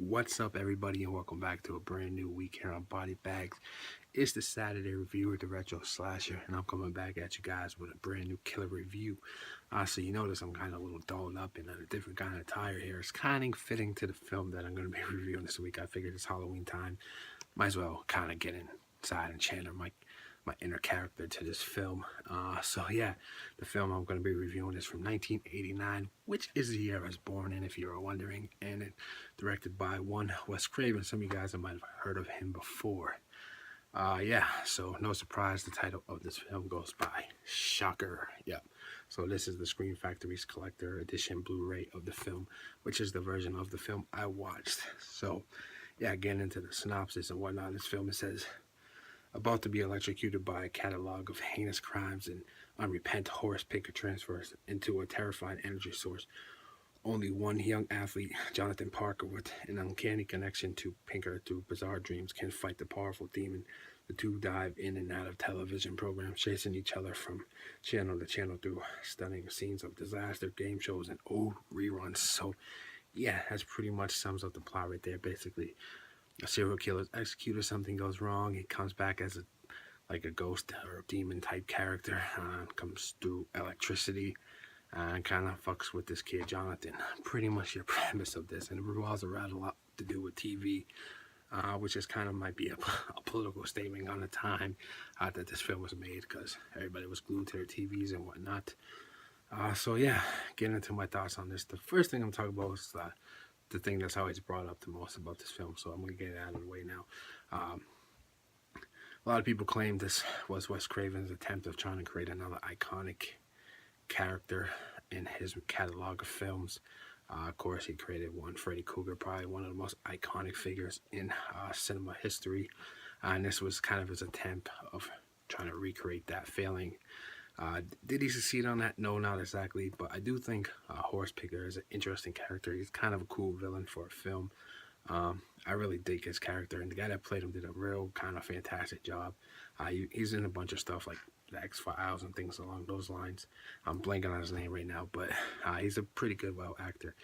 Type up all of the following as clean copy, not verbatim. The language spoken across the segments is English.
What's up, everybody, and welcome back to a brand new week here on Body Bags. It's the Saturday review of the Retro Slasher, and I'm coming back at you guys with a brand new killer review. So you notice I'm kind of a little dolled up in a different kind of attire here. It's kind of fitting to the film that I'm going to be reviewing this week. I figured it's Halloween time. Might as well kind of get inside and channel my inner character to this film. So yeah, the film I'm going to be reviewing is from 1989, which is the year I was born in, if you were wondering, and it directed by one Wes Craven. Some of you guys might have heard of him before. Yeah, so no surprise, the title of this film goes by Shocker. Yeah, so this is the Scream Factory's collector edition Blu-ray of the film, which is the version of the film I watched. So yeah, getting into the synopsis and whatnot, this film, it says, about to be electrocuted by a catalog of heinous crimes and unrepentant Horace Pinker transfers into a terrifying energy source. Only one young athlete, Jonathan Parker, with an uncanny connection to Pinker through bizarre dreams, can fight the powerful demon. The two dive in and out of television programs, chasing each other from channel to channel through stunning scenes of disaster, game shows, and old reruns. So, yeah, that's pretty much sums up the plot right there. Basically, a serial killer is executed, something goes wrong, he comes back as a ghost or a demon type character, comes through electricity, and kind of fucks with this kid Jonathan. Pretty much your premise of this, and it revolves around a lot to do with TV, which is kind of might be a political statement on the time that this film was made, because everybody was glued to their TVs and whatnot. So yeah, getting into my thoughts on this, the first thing I'm talking about is the thing that's always brought up the most about this film, so I'm going to get it out of the way now. A lot of people claim this was Wes Craven's attempt of trying to create another iconic character in his catalog of films. Of course, he created one, Freddy Krueger, probably one of the most iconic figures in cinema history. And this was kind of his attempt of trying to recreate that, failing. Did he succeed on that? No, not exactly. But I do think Horace Pinker is an interesting character. He's kind of a cool villain for a film. I really dig his character, and the guy that played him did a real kind of fantastic job. He's in a bunch of stuff like the X-Files and things along those lines. I'm blanking on his name right now, but he's a pretty good, actor.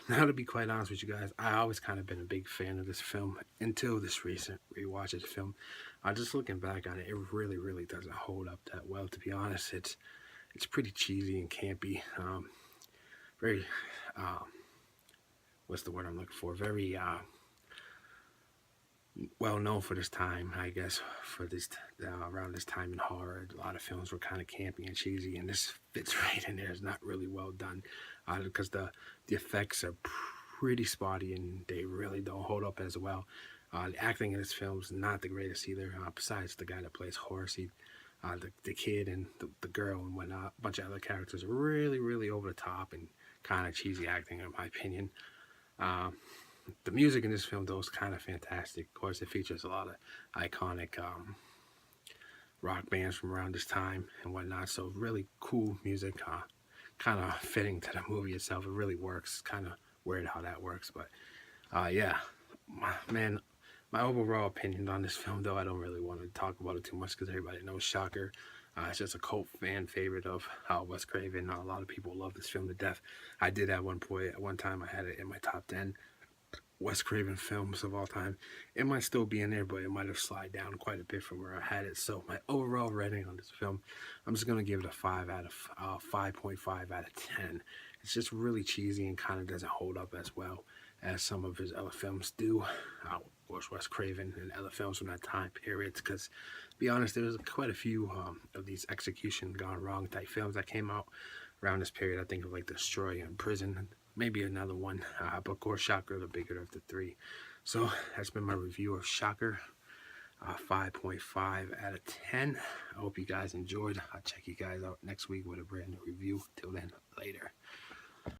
Now, to be quite honest with you guys, I always kind of been a big fan of this film until this recent rewatch of the film. Just looking back on it, it really, really doesn't hold up that well. To be honest, it's pretty cheesy and campy. Very, what's the word I'm looking for? Very well known for this time, I guess, for this around this time in horror. A lot of films were kind of campy and cheesy, and this fits right in there. It's not really well done because the effects are pretty spotty and they really don't hold up as well. The acting in this film is not the greatest either. Besides the guy that plays Horace, the kid and the girl and whatnot, a bunch of other characters are really, really over the top and kind of cheesy acting, in my opinion. The music in this film, though, is kind of fantastic. Of course, it features a lot of iconic rock bands from around this time and whatnot. So really cool music, kind of fitting to the movie itself. It really works. Kind of weird how that works, but yeah, my overall opinion on this film, though, I don't really want to talk about it too much because everybody knows Shocker. It's just a cult fan favorite of Wes Craven. A lot of people love this film to death. I did at one point, at one time, I had it in my top 10 Wes Craven films of all time. It might still be in there, but it might have slid down quite a bit from where I had it. So my overall rating on this film, I'm just gonna give it a 5.5 out of 10. It's just really cheesy and kind of doesn't hold up as well as some of his other films do. Of course, Wes Craven and other films from that time period. Because, to be honest, there was quite a few of these execution gone wrong type films that came out around this period. I think of like Destroy and Prison, maybe another one, but of course Shocker, the bigger of the three. So that's been my review of Shocker, 5.5 out of 10. I hope you guys enjoyed. I'll check you guys out next week with a brand new review. Till then, later.